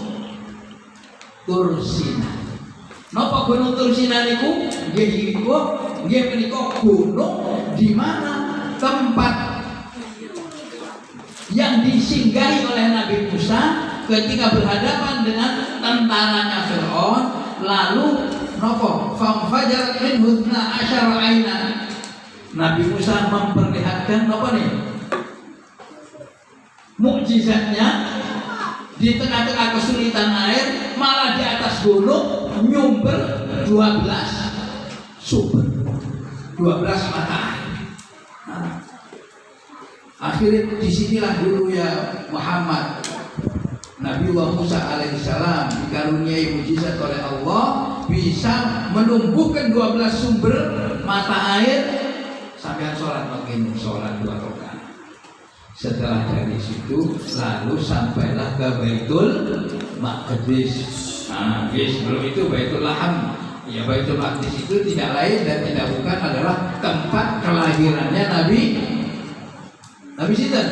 Tursina. Napa Gunung Tursina niku? Nggih menika gunung di mana tempat yang disinggahi oleh Nabi Musa ketika berhadapan dengan tentaranya Fir'aun. Lalu napa? Famfajarat min husna asyara aina. Nabi Musa memperlihatkan apa nih? Mukjizatnya di tengah-tengah kesulitan air, malah di atas gunung nyumber 12 sumber, 12 mata air. Akhirnya disinilah dulu ya Muhammad, Nabiullah Musa alaihissalam dikaruniai mukjizat oleh Allah, bisa menumbuhkan 12 sumber mata air. Sampai sholat makin sholat 2 rakaat. Setelah dari situ lalu sampailah ke Baitul Maqdis. Sebelum itu Baitul Laham. Ya Baitul Maqdis itu tidak lain dan tidak bukan adalah tempat kelahirannya Nabi Sinten.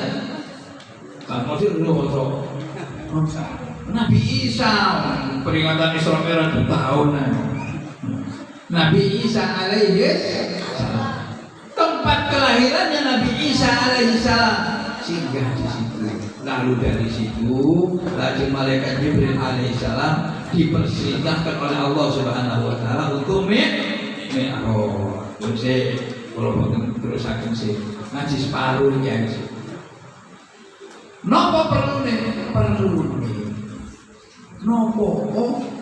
Kamu sih dulu Nabi Isa, peringatan Isra Mi'raj 2 tahun. Nabi Isa alaihi salam. Tempat kelahirannya Nabi Isa alaihi salam singgah di situ. Lalu dari situ lajeng malaikat Jibril alaihissalam dipersilahkan oleh Allah Subhanahu wa taala untuk mi'raj. Terus kalau boten terusaken sih ngaji separuh ya. Napa perlune? Napa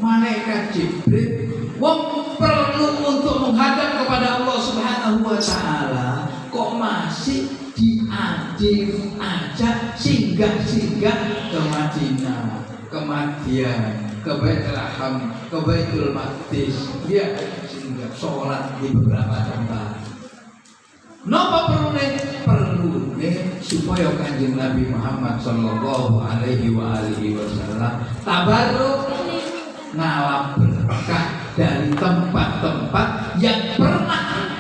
malaikat Jibril wong perlu untuk menghadap kepada Allah Subhanahu wa taala kok masih diajak singgah-singgah ke Madinah, ke Madian, ke Baitlaham, ke Baitul Maqdis, dia singgah sholat di beberapa tempat. Napa perlune supaya Kanjeng Nabi Muhammad sallallahu alaihi wasallam tabarruk ngalap berkah dari tempat-tempat yang pernah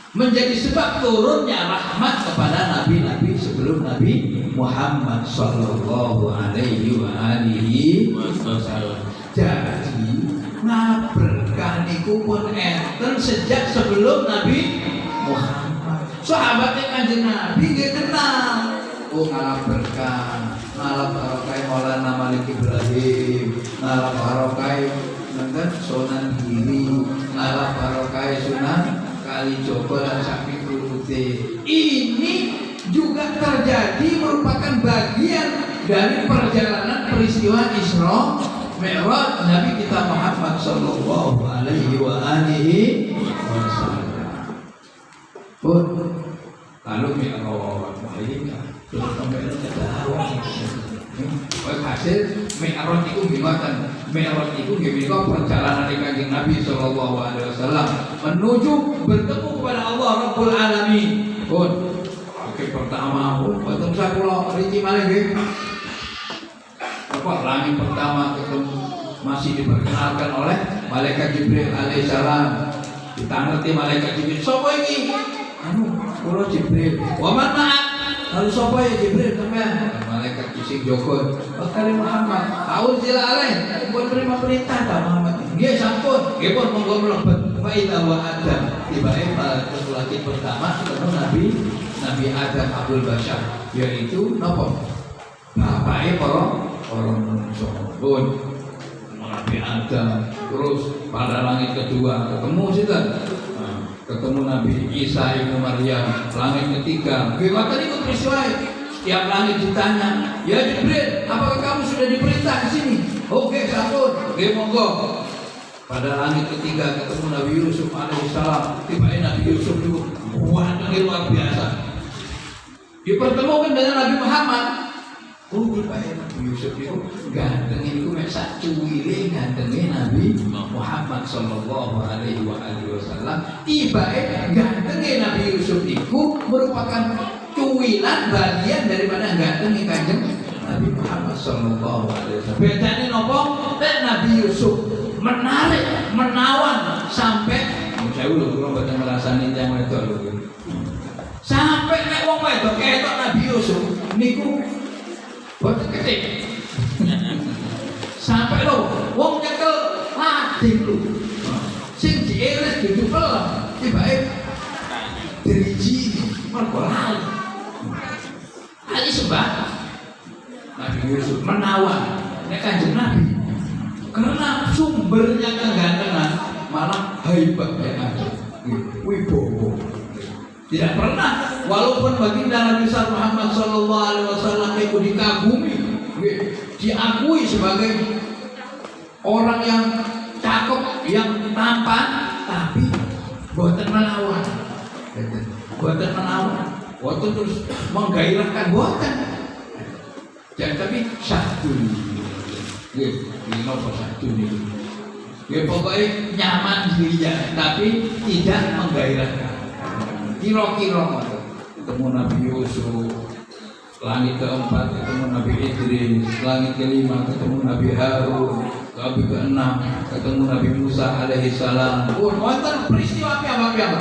menjadi sebab turunnya rahmat kepada nabi-nabi sebelum Nabi Muhammad sallallahu alaihi wasallam. Jadi ngalap berkah niku pun enten sejak sebelum Nabi Muhammad. Sahabatnya Kanjeng Nabi nggih kenal. Oh ngalap berkah, ngalap barokai Maulana Malik Ibrahim, ngalap barokai Sunan Giri, ngalap barokai Sunan Kalijogo dan Sapi Putih. Ini juga terjadi merupakan bagian dari perjalanan peristiwa Isra Mi'raj Nabi kita Muhammad sallallahu alaihi wasallam. Pun lalu Mi'raj terus sampai hasil Mi'raj itu gimana? Mi'raj itu gimana perjalanan Kanjeng Nabi sallallahu alaihi wasallam menuju bertemu kepada Allah Rabbul Alamin. Pun oke pertama betul saya kula rinci malih nggih. Apa langit pertama ketemu masih diperkenalkan oleh malaikat Jibril alaihissalam. Kita ngerti malaikat Jibril sapa iki? Kula Jibril. Wa man ma'ak? Lalu sapa ya Jibril sampean? Malaikat sing jogo. Bakal Muhammad. Tahu sila alaih. Buat terima perintah ta Muhammad. Nggih sampun. Nggih pun monggo mlebet. Fa idza wa Adam. Tiba-tiba pada laki pertama ketemu Nabi Adam Abdul Bashar, yaitu napa? Bapake para manusia. Pun Nabi Adam. Terus pada langit kedua ketemu sinten? Ketemu Nabi Isa Ibnu Maryam. Langit ketiga bagaimana ikut peristiwa. Setiap langit ditanya, ya Jibril, apakah kamu sudah diperintah ke sini? Oke, sampun. Oke, monggo. Pada langit ketiga ketemu Nabi Yusuf alaihissalam. Tiba-tiba Nabi Yusuf itu wajahnya luar biasa. Dipertemukan dengan Nabi Muhammad. Oh, tiba-tiba Nabi Yusuf itu gantengnya itu sak cuwile gantengnya Nabi Muhammad sallallahu alaihi wasallam. Tiba-tiba gantengnya Nabi Yusuf itu merupakan cuwilan bagian daripada gantengnya Kanjeng Nabi Muhammad sallallahu alaihi wasallam. Bedane napa? Nabi Yusuf menarik, menawan sampai saya lho kula mboten ngrasani tiyang wedok lho. Sampai nek wong wedok ketok Nabi Yusuf niku boten ketik. Sampai lho wong nyekel lading lho. Sing diiris dudu pelem, tibake driji mergo lali. Ali sembah Nabi Yusuf menawan nek Kanjeng Nabi karena sumbernya kegantengan malah hebat ya ada wibowo. Tidak pernah walaupun baginda Nabi Muhammad sallallahu alaihi wasallam itu dikagumi, diakui sebagai orang yang cakep, yang tampan, tapi boten melawan. Boten melawan. Boten terus menggairahkan boten. Jangan tapi satu. Ini nopo satu nih. Ya pokoknya nyaman dirinya, tapi tidak menggairahkan. Kira-kira ketemu Nabi Yusuf, langit keempat ketemu Nabi Idris, langit kelima ketemu Nabi Harun, langit keenam ketemu Nabi Musa alaihissalam. Wonten peristiwa apa?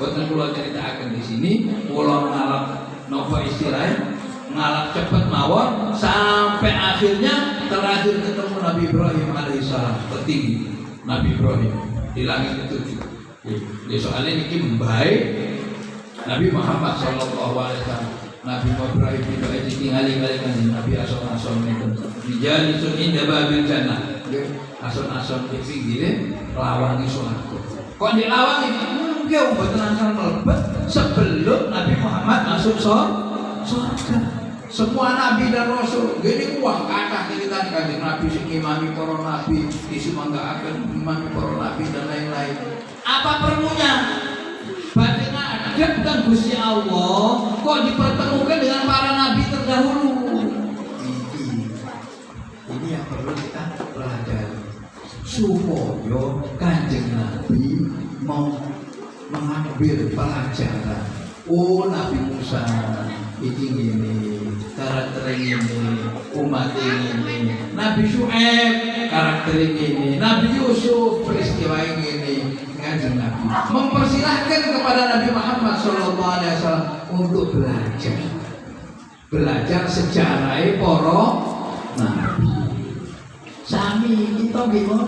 Boten kula ceritakan di sini. Kula ngalap nopo istilahnya ngalap cepet mawon sampai akhirnya terakhir ketemu Nabi Ibrahim alaihissalam tertinggi. Nabi Ibrahim di langit ketujuh. Soalnya ini baik Nabi Muhammad sallallahu alaihi wasallam Nabi Ibrahim itu aja tinggali-gali kan Nabi ason-ason itu dijalisun indah babil jannah ason-ason di pinggir lawangi suaraku kok dilawangi dia umpet langsung melebet sebelum Nabi Muhammad masuk surga. Semua nabi dan rasul gini wah kata cerita kanjeng Nabi sing imami para nabi disumanggaaken imami para nabi dan lain-lain. Apa perlunya? Batinnya adab kan Gusti Allah kok dipertemukan dengan para nabi terdahulu. Ini yang perlu kita pelajari supaya kanjeng Nabi mau mengambil pelajaran. Oh Nabi Musa ini karakter ini, umat ini, Nabi Syuaib karakter ini, Nabi Yusuf peristiwa ini, kanjeng Nabi mempersilahkan kepada Nabi Muhammad SAW untuk belajar sejarah para nabi. Sami kita gimana?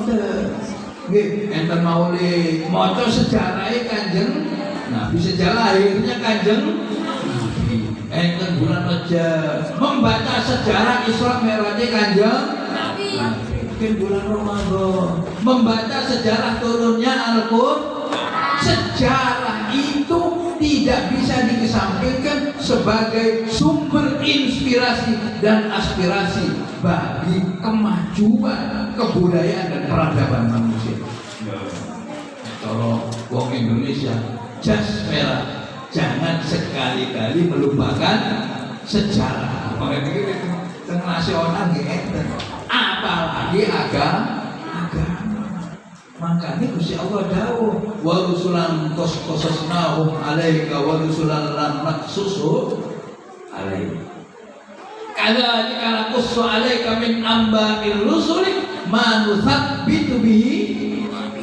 Enten maulid, maca sejarah kanjeng Nabi, sejarah lahirnya kanjeng Nabi. Enten bulan Rajab, membaca sejarah Isra Mi'raj kanjeng Nabi. Mungkin bulan Ramadan, membaca sejarah turunnya Al-Qur'an. Sejarah itu tidak bisa dikesampingkan sebagai sumber inspirasi dan aspirasi bagi kemajuan kebudayaan dan peradaban manusia. Kalau wong Indonesia jas merah, jangan sekali-kali melupakan sejarah. Makanya kita nasional gitu, apalagi agama. Makanya Gusti Allah dawuh wa rusulan qasasnahum 'alaika wa rusulan lam naqsusu 'alaika. Kadzalika naqussu 'alaika min amba'ir rusuli ma nuthabbitu bihi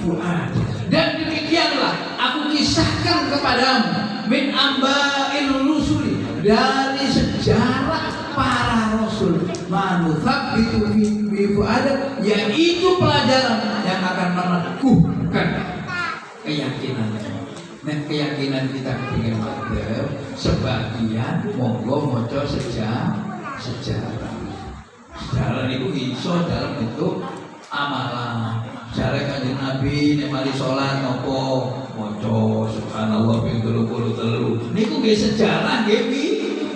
fu'ad. Dan demikianlah aku kisahkan kepadamu min amba'ir rusuli, dari sejarah para rasul, ma nuthabbitu bihi fu'ad, yaitu pelajaran yang akan meneguhkan keyakinan. Nah, keyakinan kita ingin ada sebagian monggo maca sejarah. Sejarah itu iso dalam bentuk amalan. Sejarah kanjeng Nabi nek mari salat napa maca subhanallah ping 33. Niku nggih sejarah nggih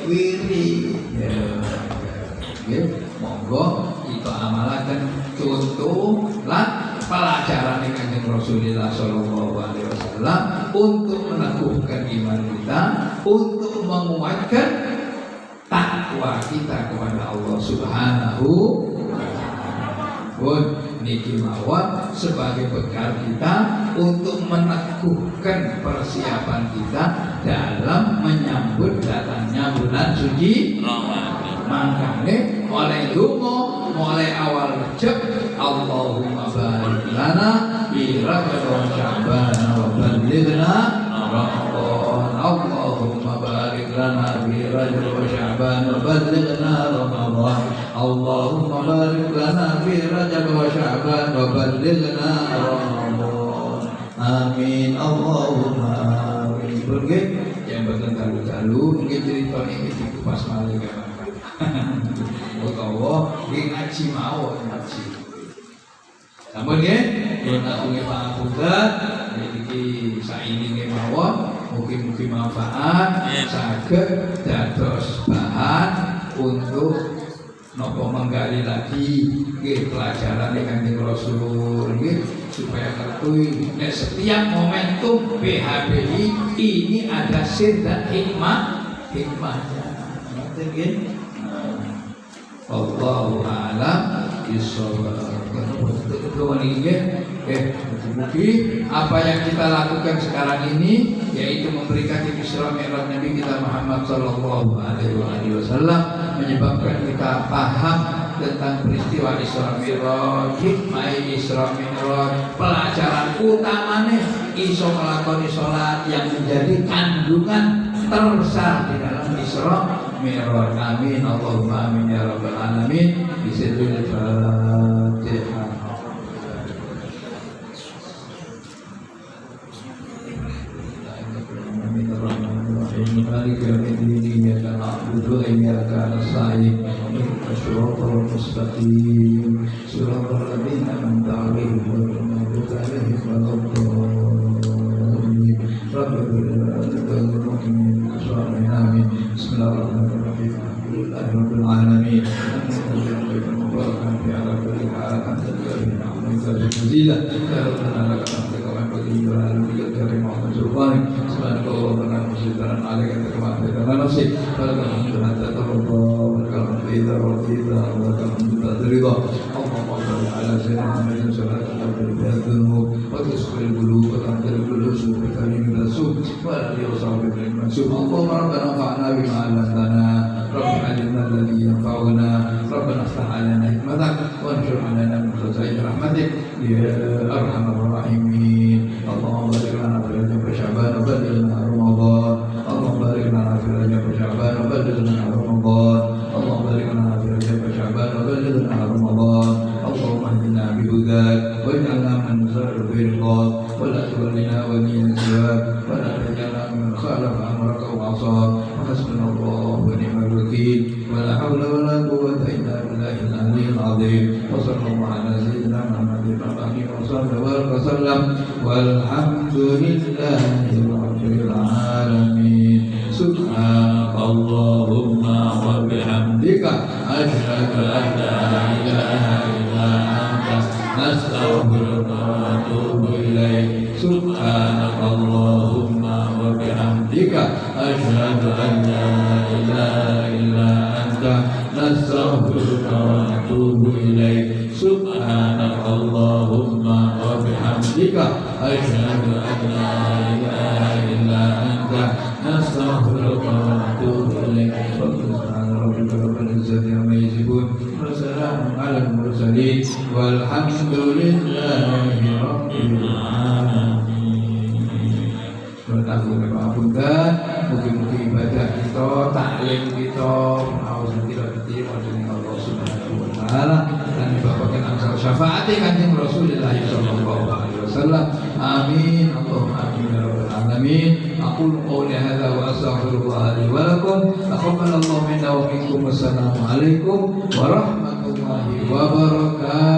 wirid. Ya. Monggo kita amalkan contoh lan pelajaran kanjeng Rasulullah Shallallahu Alaihi Wasallam untuk meneguhkan iman kita, untuk menguatkan takwa kita kepada Allah Subhanahu wa Ta'ala. Niki mawon sebagai bekal kita untuk meneguhkan persiapan kita dalam menyambut datangnya bulan suci Ramadan. Makanya oleh dungo mulai awal Rajab, Allahumma barik lana fi Rajab wa Sya'ban wa ballighna Ramadan. Allahumma barik lana fi Rajab wa Sya'ban wa ballighna Ramadan. Allahumma barik lana fi Rajab wa Sya'ban wa ballighna Ramadan. Amin. Allahumma amin. Berge yang bakal kalu-kalu mungkin cerita ini dikupas malih. Utawa ngaji mawon ngaji. Sampun nggih, kula atungi pangapunten niki saiki nggih mawon mugi-mugi manfaat saged dados bahan untuk napa menggali lagi nggih pelajaran Kanjeng Rasul nggih supaya ngerti nek setiap momentum PHBI ini ada sir dan hikmahnya. Ngerti nggih? Allahu a'lam bishawab. Mungkin apa yang kita lakukan sekarang ini yaitu memberikan Isra Mi'raj Nabi kita Muhammad Sallallahu Alaihi Wasallam menyebabkan kita paham tentang peristiwa Isra Mi'raj, hikmah Isra Mi'raj, pelajaran utamanya iso melakoni sholat yang menjadi kandungan terbesar di dalam Isra Mi'raj. Amin. Allahumma amin ya rabbal alamin. Bismillahirrahmanirrahim. Malik yaumiddin, iyyaka na'budu بالفضيلة يا ربنا لك الحمد كما ينبغي لجلال وجهك الكريم وعظيم سلطانك سبحانك اللهم وبحمدك وسلام عليك أنت كما أثنيت على نفسك ولك الحمد حتى ترضى ولك الحمد إذا رضيت ولك الحمد بعد رضا اللهم صل على سيدنا محمد صلاة تغفر بها الذنوب وتسقي القلوب وتعترف بالرسول بكريم الرسول وعلى آله وصحبه المنسوب اللهم ربنا انفعنا بما علمتنا رب علمنا الذي ينفعنا ربنا افتح علينا حكمتك وانشر علينا من خزائن رحمتك يا ارحم الراحمين اللهم بارك لنا في رجب وشعبان وبلغنا رمضان اللهم بارك لنا في رجب وشعبان وبلغنا رمضان اللهم بارك لنا في رجب وشعبان وبلغنا رمضان اللهم اهدنا بهداك واجعلنا من نزار برضاك ولا تولنا وليا سواك ولا تجعلنا من خالف امرك وعصاك وحسبنا الله ونعم الوكيل ولا حول ولا قوه الا بالله العلي العظيم وصلى الله على سيدنا محمد وعلى اله وسلم والحمد لله رب العالمين سبحانك اللهم وبحمدك اشهد ان لا اله الا انت نستغفرك ونتوب إليك سبحانك اللهم وبحمدك أشهد أن لا إله إلا أنت نستغفرك ونتوب إليك سبحانك اللهم وبحمدك أشهد أن لا إله إلا أنت نستغفرك ونتوب إليك سبحان ربك رب العزة عما يصفون وسلام على المرسلين والحمد لله رب العالمين. Mengapunten, mugi-mugi ibadah kita, taklim kita, maos kita diterima dening Allah Subhanahu wa taala dan dibawakan angsal syafaat Kanjeng Rasulullah sallallahu alaihi wasallam. Amin. Allahumma amin ya rabbal alamin. Aqulu qawli hadza wa astaghfirullah li wa lakum. Taqabbalallahu minna wa minkum. Wassalamu alaikum warahmatullahi wabarakatuh.